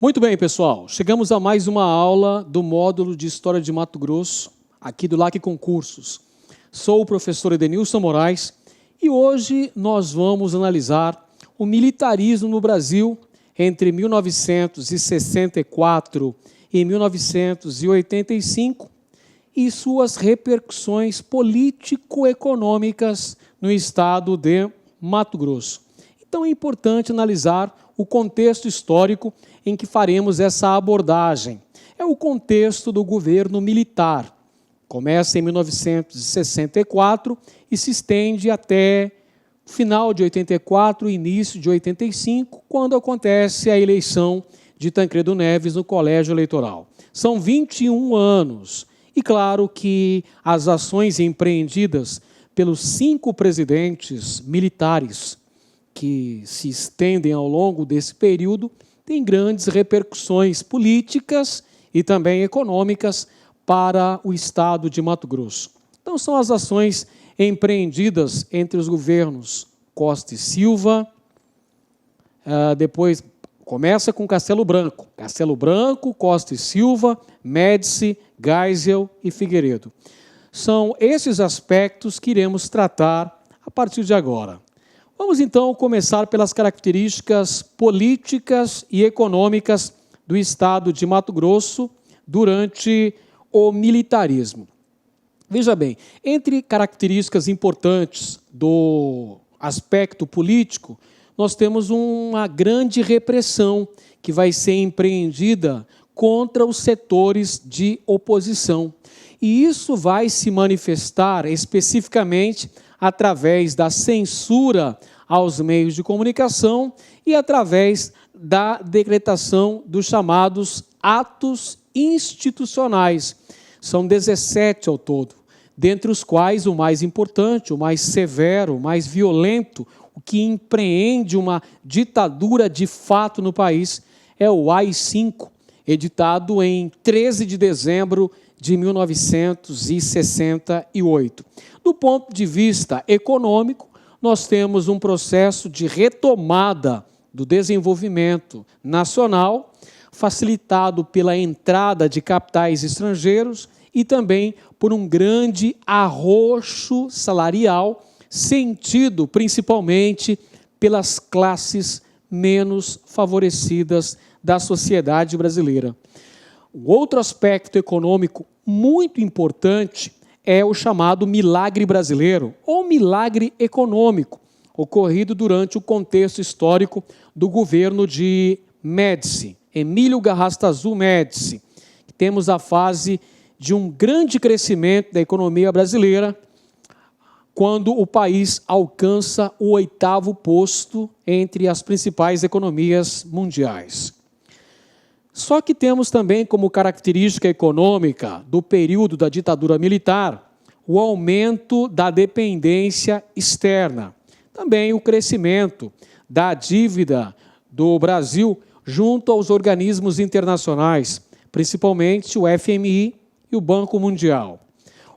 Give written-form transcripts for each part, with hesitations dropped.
Muito bem, pessoal. Chegamos a mais uma aula do módulo de História de Mato Grosso, aqui do LAC Concursos. Sou o professor Edenilson Moraes e hoje nós vamos analisar o militarismo no Brasil entre 1964 e 1985 e suas repercussões político-econômicas no estado de Mato Grosso. Então é importante analisar o contexto histórico em que faremos essa abordagem. É o contexto do governo militar. Começa em 1964 e se estende até o final de 84 e início de 85, quando acontece a eleição de Tancredo Neves no colégio eleitoral. São 21 anos. E claro que as ações empreendidas pelos 5 presidentes militares que se estendem ao longo desse período têm grandes repercussões políticas e também econômicas para o estado de Mato Grosso. Então, são as ações empreendidas entre os governos Costa e Silva, depois começa com Castelo Branco, Costa e Silva, Médici, Geisel e Figueiredo. São esses aspectos que iremos tratar a partir de agora. Vamos, então, começar pelas características políticas e econômicas do estado de Mato Grosso durante o militarismo. Veja bem, entre características importantes do aspecto político, nós temos uma grande repressão que vai ser empreendida contra os setores de oposição. E isso vai se manifestar especificamente através da censura aos meios de comunicação e através da decretação dos chamados atos institucionais. São 17 ao todo, dentre os quais o mais importante, o mais severo, o mais violento, o que empreende uma ditadura de fato no país, é o AI-5, editado em 13 de dezembro de 1968. Do ponto de vista econômico, nós temos um processo de retomada do desenvolvimento nacional, facilitado pela entrada de capitais estrangeiros e também por um grande arroxo salarial, sentido principalmente pelas classes menos favorecidas da sociedade brasileira. Um outro aspecto econômico muito importante é o chamado milagre brasileiro, ou milagre econômico, ocorrido durante o contexto histórico do governo de Médici, Emílio Garrastazu Médici. Temos a fase de um grande crescimento da economia brasileira, quando o país alcança o 8º posto entre as principais economias mundiais. Só que temos também como característica econômica do período da ditadura militar o aumento da dependência externa, também o crescimento da dívida do Brasil junto aos organismos internacionais, principalmente o FMI e o Banco Mundial.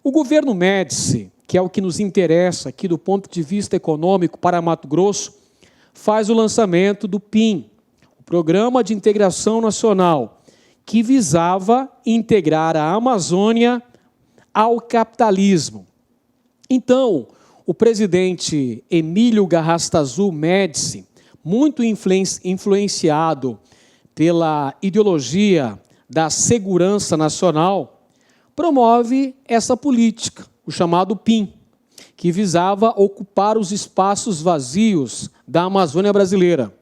O governo Médici, que é o que nos interessa aqui do ponto de vista econômico para Mato Grosso, faz o lançamento do PIN, Programa de Integração Nacional, que visava integrar a Amazônia ao capitalismo. Então, o presidente Emílio Garrastazu Médici, muito influenciado pela ideologia da segurança nacional, promove essa política, o chamado PIN, que visava ocupar os espaços vazios da Amazônia brasileira.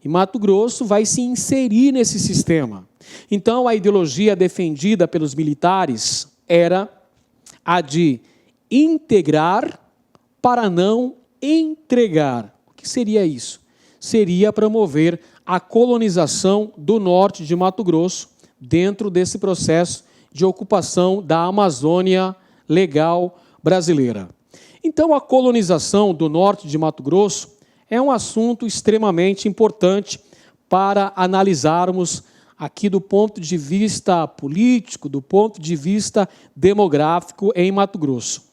E Mato Grosso vai se inserir nesse sistema. Então, a ideologia defendida pelos militares era a de integrar para não entregar. O que seria isso? Seria promover a colonização do norte de Mato Grosso dentro desse processo de ocupação da Amazônia legal brasileira. Então, a colonização do norte de Mato Grosso é um assunto extremamente importante para analisarmos aqui do ponto de vista político, do ponto de vista demográfico em Mato Grosso.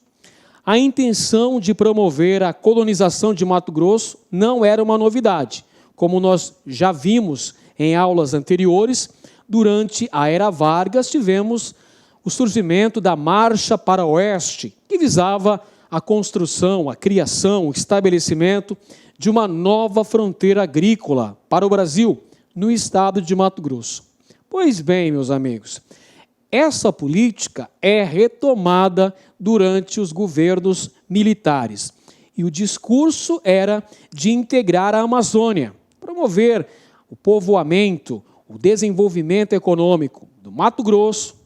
A intenção de promover a colonização de Mato Grosso não era uma novidade, como nós já vimos em aulas anteriores, durante a Era Vargas, tivemos o surgimento da Marcha para o Oeste, que visava a construção, a criação, o estabelecimento de uma nova fronteira agrícola para o Brasil, no estado de Mato Grosso. Pois bem, meus amigos, essa política é retomada durante os governos militares. E o discurso era de integrar a Amazônia, promover o povoamento, o desenvolvimento econômico do Mato Grosso,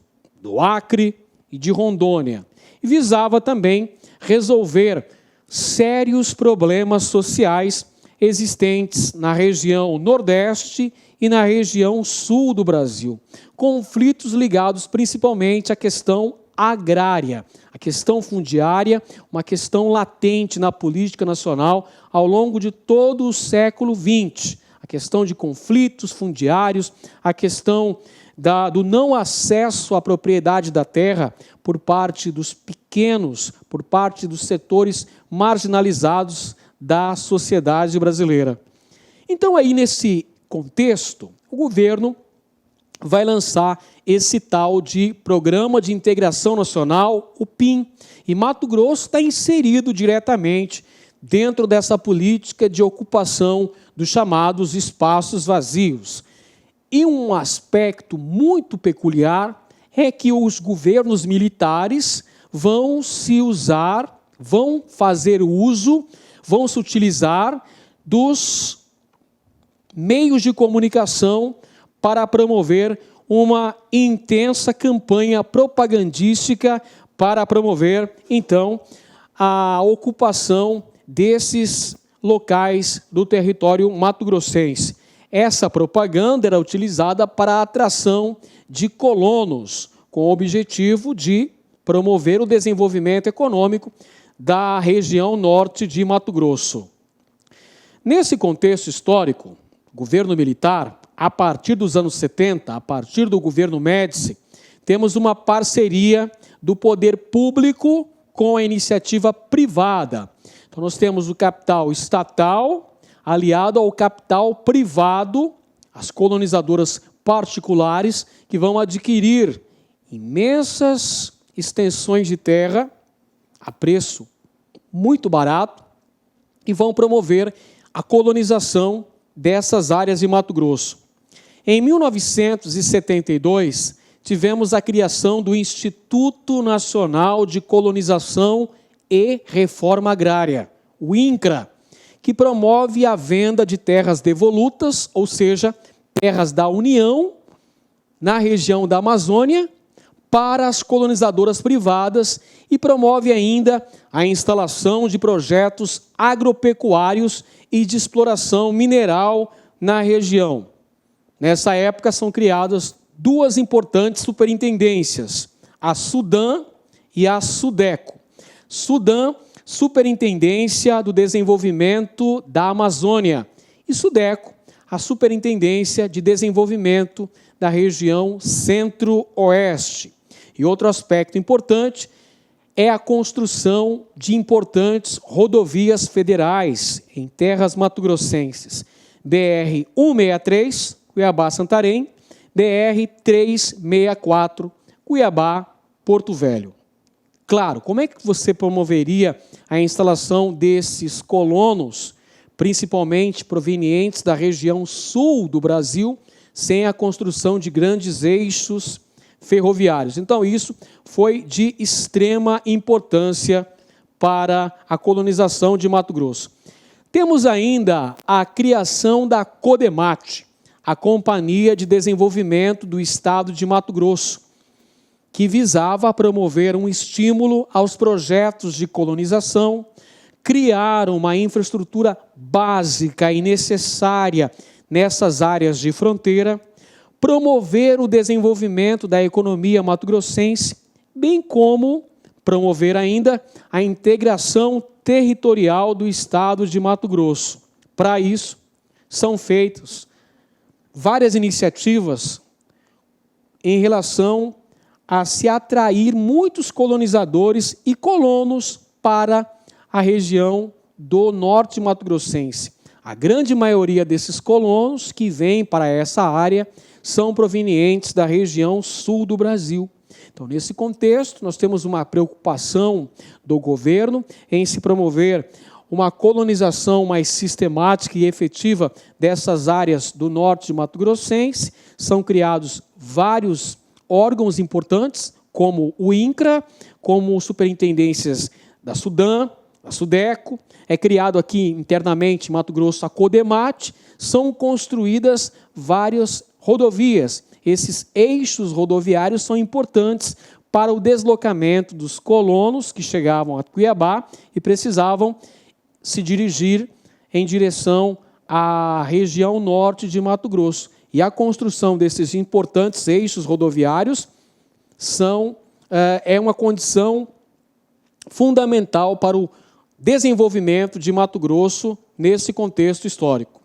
do Acre e de Rondônia. E visava também resolver sérios problemas sociais existentes na região Nordeste e na região Sul do Brasil. Conflitos ligados principalmente à questão agrária, a questão fundiária, uma questão latente na política nacional ao longo de todo o século XX. A questão de conflitos fundiários, a questão do não acesso à propriedade da terra por parte dos pequenos, por parte dos setores marginalizados da sociedade brasileira. Então, aí nesse contexto, o governo vai lançar esse tal de Programa de Integração Nacional, o PIN, e Mato Grosso está inserido diretamente dentro dessa política de ocupação dos chamados espaços vazios. E um aspecto muito peculiar é que os governos militares vão se utilizar dos meios de comunicação para promover uma intensa campanha propagandística para promover, então, a ocupação desses locais do território mato-grossense. Essa propaganda era utilizada para a atração de colonos, com o objetivo de promover o desenvolvimento econômico da região norte de Mato Grosso. Nesse contexto histórico, o governo militar, a partir dos anos 70, a partir do governo Médici, temos uma parceria do poder público com a iniciativa privada. Então, nós temos o capital estatal aliado ao capital privado, as colonizadoras particulares, que vão adquirir imensas extensões de terra a preço muito barato e vão promover a colonização dessas áreas de Mato Grosso. Em 1972, tivemos a criação do Instituto Nacional de Colonização e Reforma Agrária, o INCRA, que promove a venda de terras devolutas, ou seja, terras da União, na região da Amazônia, para as colonizadoras privadas e promove ainda a instalação de projetos agropecuários e de exploração mineral na região. Nessa época são criadas duas importantes superintendências, a SUDAM e a SUDECO. SUDAM, Superintendência do Desenvolvimento da Amazônia, e SUDECO, a Superintendência de Desenvolvimento da região Centro-Oeste. E outro aspecto importante é a construção de importantes rodovias federais em terras mato-grossenses. BR-163, Cuiabá-Santarém, BR-364, Cuiabá-Porto Velho. Claro, como é que você promoveria a instalação desses colonos, principalmente provenientes da região sul do Brasil, sem a construção de grandes eixos ferroviários? Então, isso foi de extrema importância para a colonização de Mato Grosso. Temos ainda a criação da CODEMAT, a Companhia de Desenvolvimento do Estado de Mato Grosso, que visava promover um estímulo aos projetos de colonização, criar uma infraestrutura básica e necessária nessas áreas de fronteira, promover o desenvolvimento da economia mato-grossense, bem como promover ainda a integração territorial do Estado de Mato Grosso. Para isso, são feitas várias iniciativas em relação a se atrair muitos colonizadores e colonos para a região do norte mato-grossense. A grande maioria desses colonos que vêm para essa área são provenientes da região sul do Brasil. Então, nesse contexto, nós temos uma preocupação do governo em se promover uma colonização mais sistemática e efetiva dessas áreas do norte de Mato Grossense. São criados vários órgãos importantes, como o INCRA, como superintendências da SUDAM, da SUDECO. É criado aqui internamente em Mato Grosso a CODEMAT. São construídas várias rodovias. Esses eixos rodoviários são importantes para o deslocamento dos colonos que chegavam a Cuiabá e precisavam se dirigir em direção à região norte de Mato Grosso. E a construção desses importantes eixos rodoviários é uma condição fundamental para o desenvolvimento de Mato Grosso nesse contexto histórico.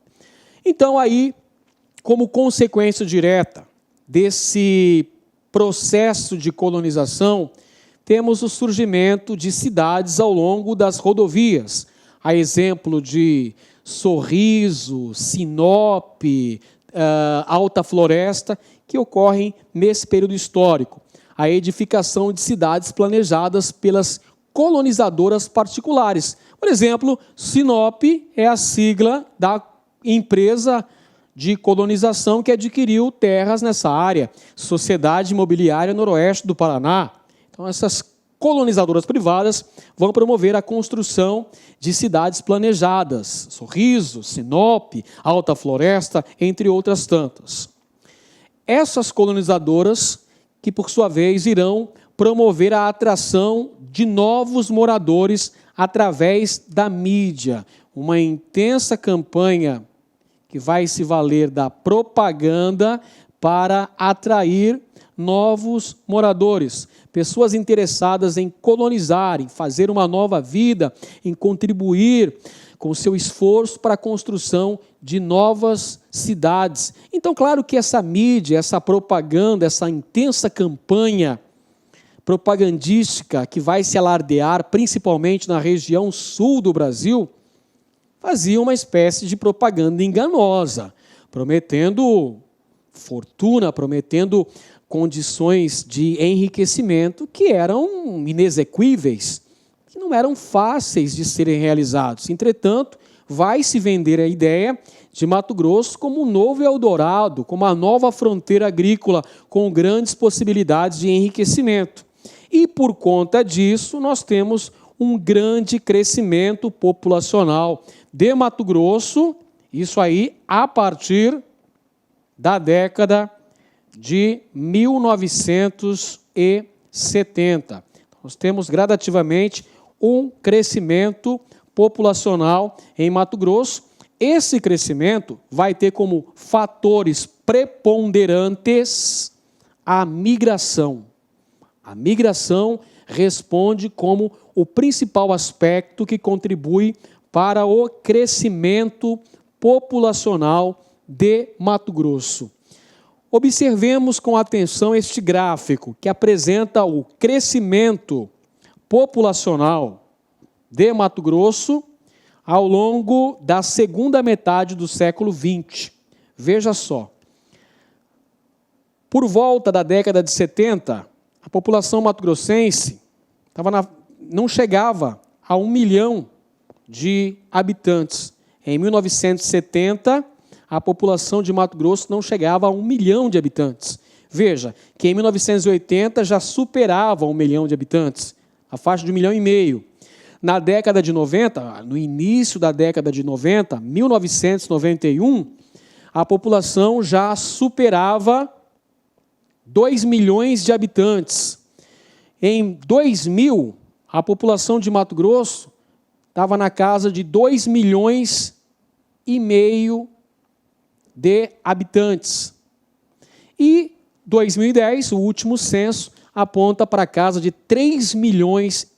Então, aí, como consequência direta desse processo de colonização, temos o surgimento de cidades ao longo das rodovias, a exemplo de Sorriso, Sinop, Alta Floresta, que ocorrem nesse período histórico. A edificação de cidades planejadas pelas colonizadoras particulares. Por exemplo, Sinop é a sigla da empresa de colonização que adquiriu terras nessa área, Sociedade Imobiliária Noroeste do Paraná. Então, essas colonizadoras privadas vão promover a construção de cidades planejadas, Sorriso, Sinop, Alta Floresta, entre outras tantas. Essas colonizadoras, que por sua vez irão promover a atração de novos moradores através da mídia, uma intensa campanha que vai se valer da propaganda para atrair novos moradores, pessoas interessadas em colonizar, em fazer uma nova vida, em contribuir com seu esforço para a construção de novas cidades. Então, claro que essa mídia, essa propaganda, essa intensa campanha propagandística que vai se alardear principalmente na região sul do Brasil, fazia uma espécie de propaganda enganosa, prometendo fortuna, prometendo condições de enriquecimento que eram inexequíveis, que não eram fáceis de serem realizados. Entretanto, vai se vender a ideia de Mato Grosso como um novo Eldorado, como uma nova fronteira agrícola com grandes possibilidades de enriquecimento. E, por conta disso, nós temos um grande crescimento populacional de Mato Grosso, isso aí a partir da década de 1970. Nós temos gradativamente um crescimento populacional em Mato Grosso. Esse crescimento vai ter como fatores preponderantes a migração. A migração responde como o principal aspecto que contribui para o crescimento populacional de Mato Grosso. Observemos com atenção este gráfico que apresenta o crescimento populacional de Mato Grosso ao longo da segunda metade do século XX. Veja só. Por volta da década de 70, a população mato-grossense não chegava a 1 milhão de habitantes. Em 1970, a população de Mato Grosso não chegava a 1 milhão de habitantes. Veja que em 1980 já superava 1 milhão de habitantes, a faixa de 1,5 milhão. Na década de 90, no início da década de 90, 1991, a população já superava 2 milhões de habitantes. Em 2000, a população de Mato Grosso estava na casa de 2,5 milhões de habitantes. E 2010, o último censo, aponta para a casa de 3,5 milhões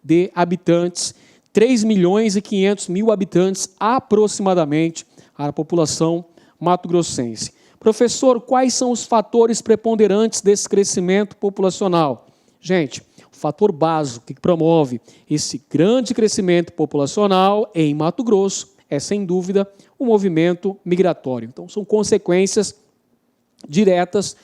de habitantes, 3 milhões e 500 mil habitantes aproximadamente a população mato-grossense. Professor, quais são os fatores preponderantes desse crescimento populacional? Gente, o fator básico que promove esse grande crescimento populacional em Mato Grosso é, sem dúvida, o movimento migratório. Então, são consequências diretas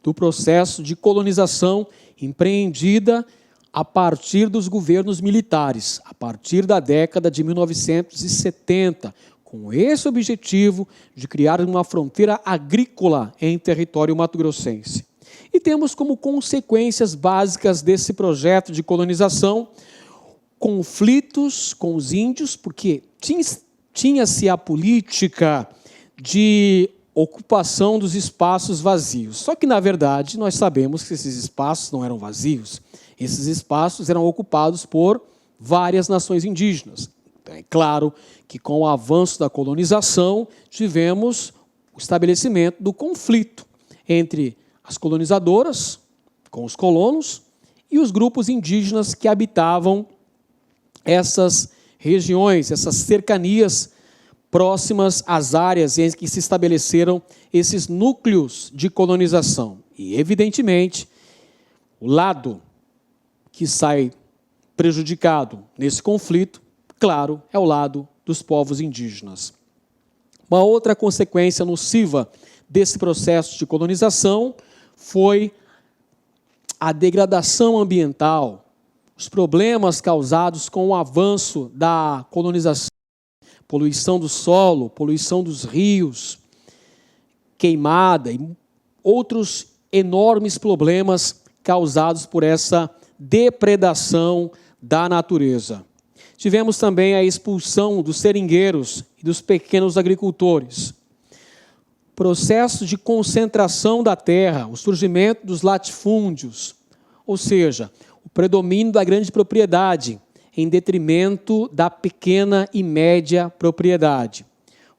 do processo de colonização empreendida a partir dos governos militares, a partir da década de 1970, com esse objetivo de criar uma fronteira agrícola em território mato-grossense. E temos como consequências básicas desse projeto de colonização conflitos com os índios, porque tinha-se a política de ocupação dos espaços vazios. Só que, na verdade, nós sabemos que esses espaços não eram vazios. Esses espaços eram ocupados por várias nações indígenas. Então, é claro que, com o avanço da colonização, tivemos o estabelecimento do conflito entre as colonizadoras, com os colonos, e os grupos indígenas que habitavam essas regiões, essas cercanias próximas às áreas em que se estabeleceram esses núcleos de colonização. E, evidentemente, o lado que sai prejudicado nesse conflito, claro, é o lado dos povos indígenas. Uma outra consequência nociva desse processo de colonização foi a degradação ambiental, os problemas causados com o avanço da colonização, poluição do solo, poluição dos rios, queimada e outros enormes problemas causados por essa depredação da natureza. Tivemos também a expulsão dos seringueiros e dos pequenos agricultores. Processo de concentração da terra, o surgimento dos latifúndios, ou seja, o predomínio da grande propriedade em detrimento da pequena e média propriedade,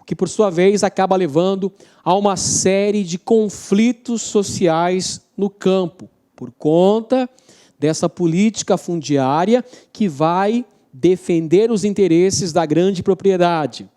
o que, por sua vez, acaba levando a uma série de conflitos sociais no campo, por conta dessa política fundiária que vai defender os interesses da grande propriedade.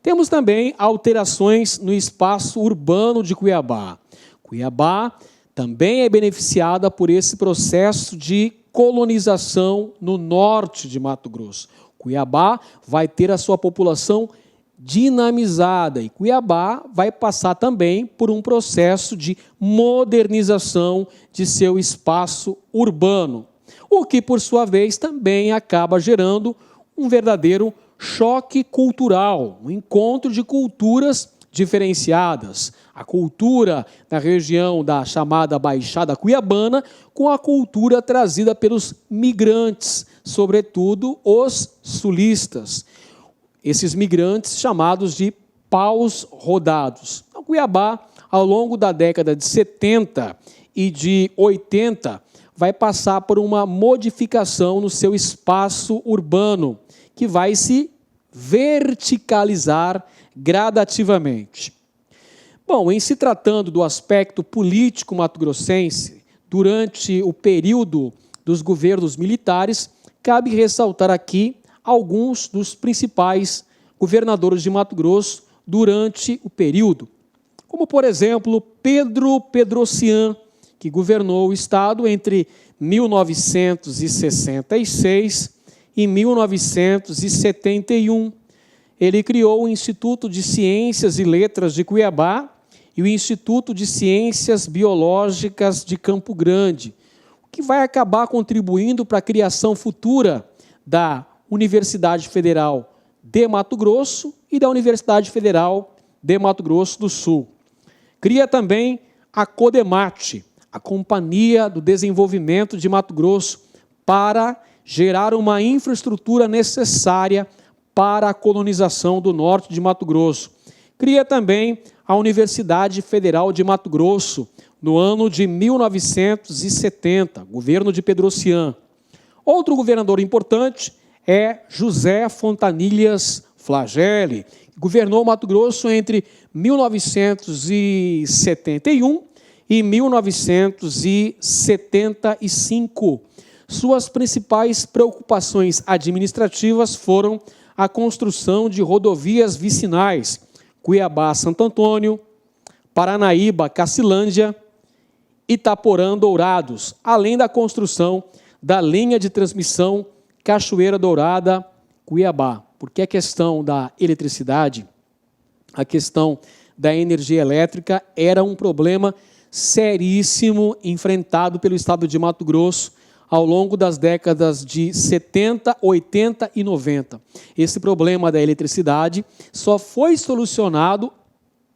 Temos também alterações no espaço urbano de Cuiabá. Cuiabá também é beneficiada por esse processo de colonização no norte de Mato Grosso. Cuiabá vai ter a sua população dinamizada e Cuiabá vai passar também por um processo de modernização de seu espaço urbano, o que, por sua vez, também acaba gerando um verdadeiro choque cultural, um encontro de culturas diferenciadas. A cultura da região da chamada Baixada Cuiabana com a cultura trazida pelos migrantes, sobretudo os sulistas. Esses migrantes chamados de paus rodados. Então, Cuiabá, ao longo da década de 70 e de 80, vai passar por uma modificação no seu espaço urbano, que vai se verticalizar gradativamente. Bom, em se tratando do aspecto político mato-grossense, durante o período dos governos militares, cabe ressaltar aqui alguns dos principais governadores de Mato Grosso durante o período, como, por exemplo, Pedro Pedrocian, que governou o estado entre 1966 e 1971. Ele criou o Instituto de Ciências e Letras de Cuiabá e o Instituto de Ciências Biológicas de Campo Grande, o que vai acabar contribuindo para a criação futura da Universidade Federal de Mato Grosso e da Universidade Federal de Mato Grosso do Sul. Cria também a CODEMAT, a Companhia do Desenvolvimento de Mato Grosso, para gerar uma infraestrutura necessária para a colonização do norte de Mato Grosso. Cria também a Universidade Federal de Mato Grosso, no ano de 1970, governo de Pedrocian. Outro governador importante é José Fontanilhas Flagelli, que governou Mato Grosso entre 1971 e 1975. Suas principais preocupações administrativas foram a construção de rodovias vicinais, Cuiabá-Santo Antônio, Paranaíba-Cacilândia, Itaporã-Dourados, além da construção da linha de transmissão Cachoeira Dourada-Cuiabá. porque a questão da eletricidade, a questão da energia elétrica era um problema seríssimo enfrentado pelo estado de Mato Grosso ao longo das décadas de 70, 80 e 90. Esse problema da eletricidade só foi solucionado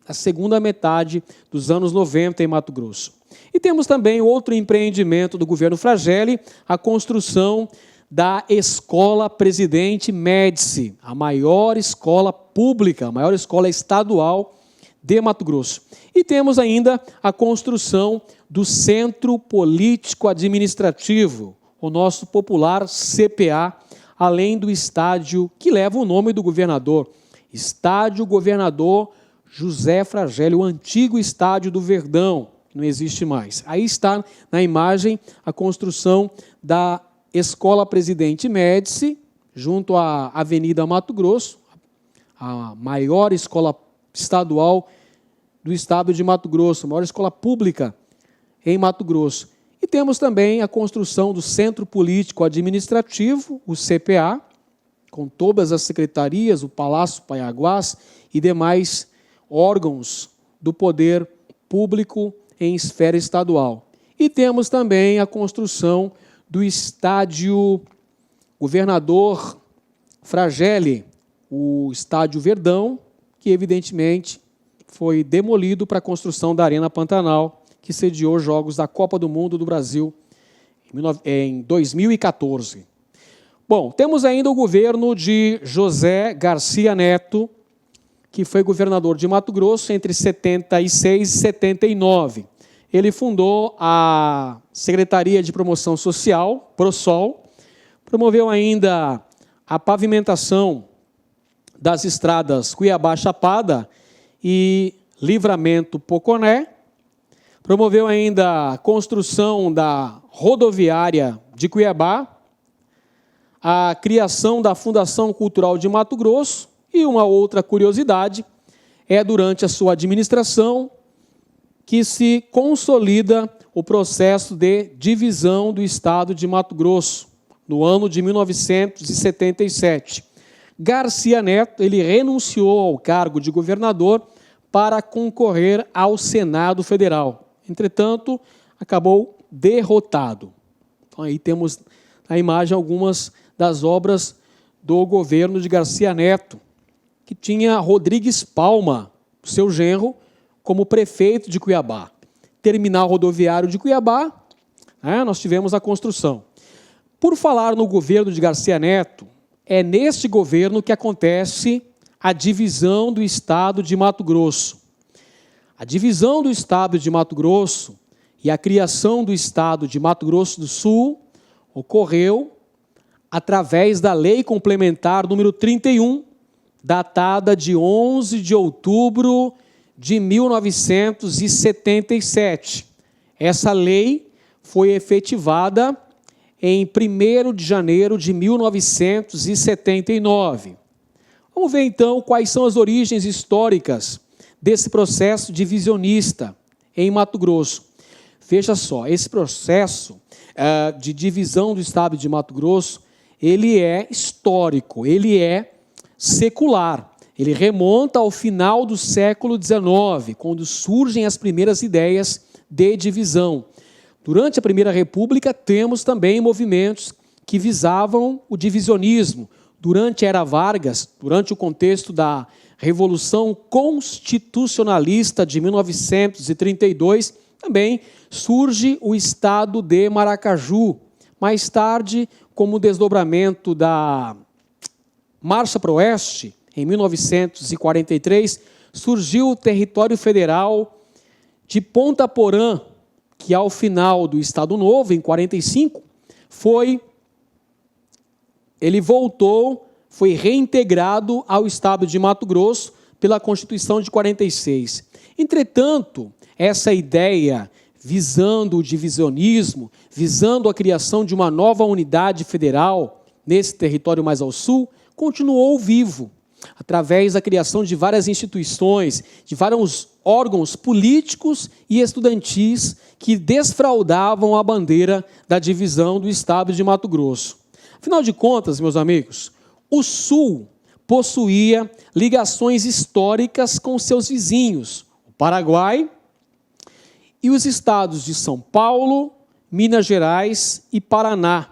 na segunda metade dos anos 90 em Mato Grosso. E temos também outro empreendimento do governo Fragelli, a construção da Escola Presidente Médici, a maior escola pública, a maior escola estadual de Mato Grosso. E temos ainda a construção do Centro Político Administrativo, o nosso popular CPA, além do estádio que leva o nome do governador, Estádio Governador José Fragelli, o antigo estádio do Verdão, que não existe mais. Aí está na imagem a construção da Escola Presidente Médici, junto à Avenida Mato Grosso, a maior escola estadual do estado de Mato Grosso, a maior escola pública em Mato Grosso. E temos também a construção do Centro Político Administrativo, o CPA, com todas as secretarias, o Palácio Paiaguás e demais órgãos do poder público em esfera estadual. E temos também a construção do Estádio Governador Fragelli, o Estádio Verdão, que evidentemente foi demolido para a construção da Arena Pantanal, que sediou Jogos da Copa do Mundo do Brasil em 2014. Bom, temos ainda o governo de José Garcia Neto, que foi governador de Mato Grosso entre 76 e 79. Ele fundou a Secretaria de Promoção Social, PROSOL, promoveu ainda a pavimentação das estradas Cuiabá-Chapada e Livramento-Poconé, promoveu ainda a construção da rodoviária de Cuiabá, a criação da Fundação Cultural de Mato Grosso e uma outra curiosidade é durante a sua administração que se consolida o processo de divisão do estado de Mato Grosso, no ano de 1977. Garcia Neto, ele renunciou ao cargo de governador para concorrer ao Senado Federal. Entretanto, acabou derrotado. Então, aí temos na imagem algumas das obras do governo de Garcia Neto, que tinha Rodrigues Palma, seu genro, como prefeito de Cuiabá. Terminal rodoviário de Cuiabá, nós tivemos a construção. Por falar no governo de Garcia Neto, é neste governo que acontece a divisão do estado de Mato Grosso. A divisão do estado de Mato Grosso e a criação do estado de Mato Grosso do Sul ocorreu através da Lei Complementar número 31, datada de 11 de outubro de 1977. Essa lei foi efetivada em 1º de janeiro de 1979. Vamos ver, então, quais são as origens históricas desse processo divisionista em Mato Grosso. Veja só, esse processo de divisão do estado de Mato Grosso, ele é histórico, ele é secular. Ele remonta ao final do século XIX, quando surgem as primeiras ideias de divisão. Durante a Primeira República, temos também movimentos que visavam o divisionismo. Durante a Era Vargas, durante o contexto da Revolução Constitucionalista de 1932, também surge o Estado de Maracaju. Mais tarde, como desdobramento da Marcha para o Oeste, em 1943, surgiu o Território Federal de Ponta Porã, que ao final do Estado Novo, em 45, ele voltou, foi reintegrado ao Estado de Mato Grosso pela Constituição de 46. Entretanto, essa ideia visando o divisionismo, visando a criação de uma nova unidade federal nesse território mais ao sul, continuou vivo, através da criação de várias instituições, de vários órgãos políticos e estudantis que desfraudavam a bandeira da divisão do estado de Mato Grosso. Afinal de contas, meus amigos, o Sul possuía ligações históricas com seus vizinhos, o Paraguai e os estados de São Paulo, Minas Gerais e Paraná.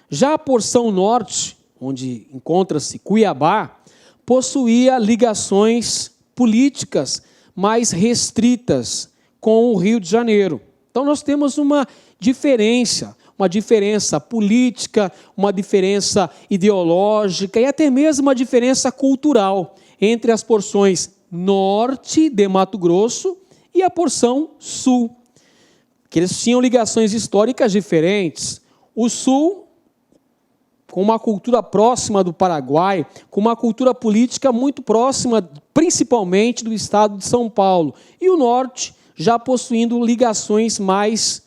Já a porção norte, onde encontra-se Cuiabá, possuía ligações políticas mais restritas com o Rio de Janeiro. Então nós temos uma diferença política, uma diferença ideológica e até mesmo uma diferença cultural entre as porções norte de Mato Grosso e a porção sul, que eles tinham ligações históricas diferentes. O sul, com uma cultura próxima do Paraguai, com uma cultura política muito próxima, principalmente do estado de São Paulo, e o norte já possuindo ligações mais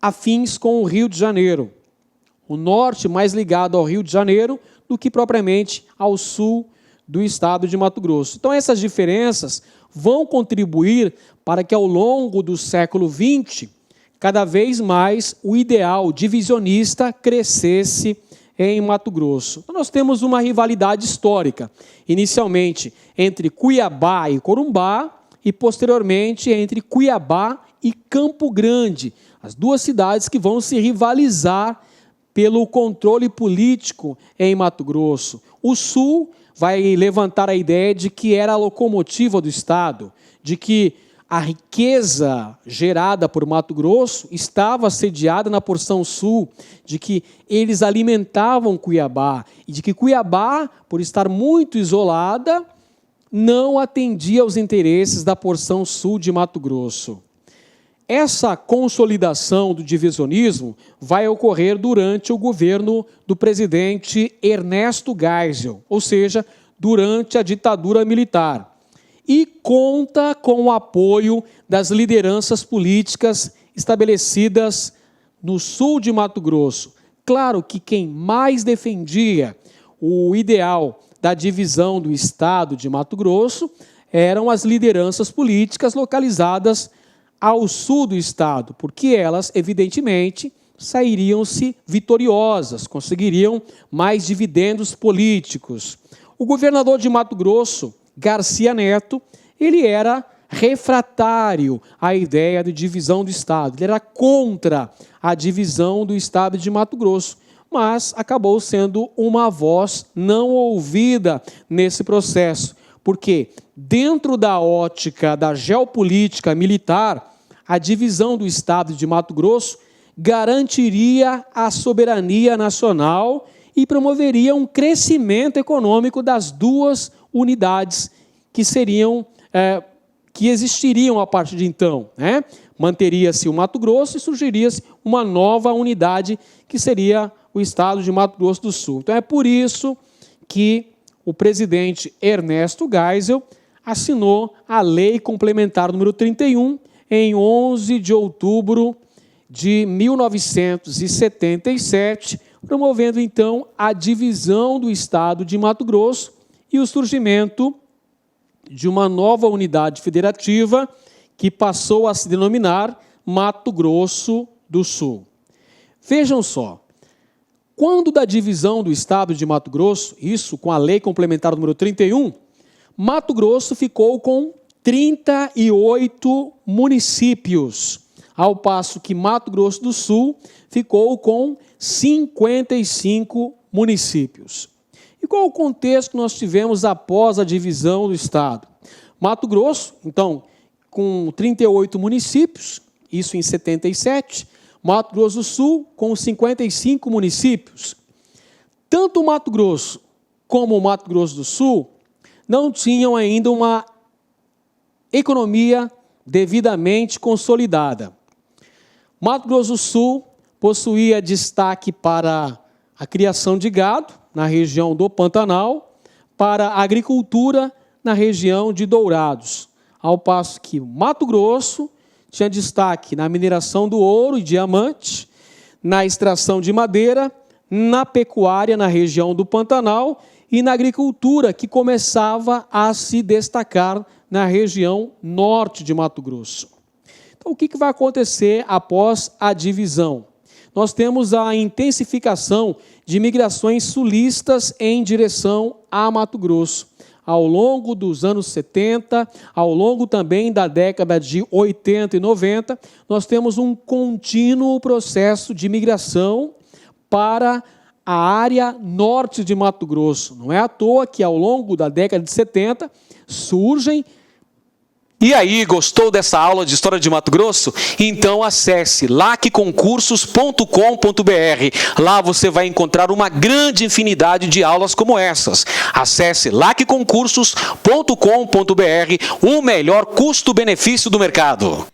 afins com o Rio de Janeiro. O norte mais ligado ao Rio de Janeiro do que propriamente ao sul do estado de Mato Grosso. Então essas diferenças vão contribuir para que ao longo do século XX, cada vez mais o ideal divisionista crescesse em Mato Grosso. Então nós temos uma rivalidade histórica, inicialmente entre Cuiabá e Corumbá e posteriormente entre Cuiabá e Campo Grande, as duas cidades que vão se rivalizar pelo controle político em Mato Grosso. O Sul vai levantar a ideia de que era a locomotiva do Estado, de que a riqueza gerada por Mato Grosso estava sediada na porção sul, de que eles alimentavam Cuiabá, e de que Cuiabá, por estar muito isolada, não atendia aos interesses da porção sul de Mato Grosso. Essa consolidação do divisionismo vai ocorrer durante o governo do presidente Ernesto Geisel, ou seja, durante a ditadura militar, e conta com o apoio das lideranças políticas estabelecidas no sul de Mato Grosso. Claro que quem mais defendia o ideal da divisão do estado de Mato Grosso eram as lideranças políticas localizadas ao sul do estado, porque elas, evidentemente, sairiam-se vitoriosas, conseguiriam mais dividendos políticos. O governador de Mato Grosso, Garcia Neto, ele era refratário à ideia de divisão do estado, ele era contra a divisão do estado de Mato Grosso, mas acabou sendo uma voz não ouvida nesse processo, porque dentro da ótica da geopolítica militar, a divisão do estado de Mato Grosso garantiria a soberania nacional e promoveria um crescimento econômico das duas unidades que existiriam a partir de então, né? Manteria-se o Mato Grosso e surgiria-se uma nova unidade que seria o estado de Mato Grosso do Sul. Então é por isso que o presidente Ernesto Geisel assinou a Lei Complementar número 31 em 11 de outubro de 1977, promovendo então a divisão do estado de Mato Grosso e o surgimento de uma nova unidade federativa que passou a se denominar Mato Grosso do Sul. Vejam só, quando da divisão do estado de Mato Grosso, isso com a Lei Complementar número 31, Mato Grosso ficou com 38 municípios, ao passo que Mato Grosso do Sul ficou com 55 municípios. E qual o contexto que nós tivemos após a divisão do estado? Mato Grosso, então, com 38 municípios, isso em 77, Mato Grosso do Sul com 55 municípios. Tanto o Mato Grosso como o Mato Grosso do Sul não tinham ainda uma economia devidamente consolidada. Mato Grosso do Sul possuía destaque para a criação de gado na região do Pantanal, para a agricultura na região de Dourados, ao passo que o Mato Grosso tinha destaque na mineração do ouro e diamante, na extração de madeira, na pecuária na região do Pantanal e na agricultura, que começava a se destacar na região norte de Mato Grosso. Então, o que vai acontecer após a divisão? nós temos a intensificação de migrações sulistas em direção a Mato Grosso. Ao longo dos anos 70, ao longo também da década de 80 e 90, nós temos um contínuo processo de migração para a área norte de Mato Grosso. Não é à toa que ao longo da década de 70 surgem. E aí, gostou dessa aula de História de Mato Grosso? Então acesse lacconcursos.com.br. Lá você vai encontrar uma grande infinidade de aulas como essas. Acesse lacconcursos.com.br, o melhor custo-benefício do mercado.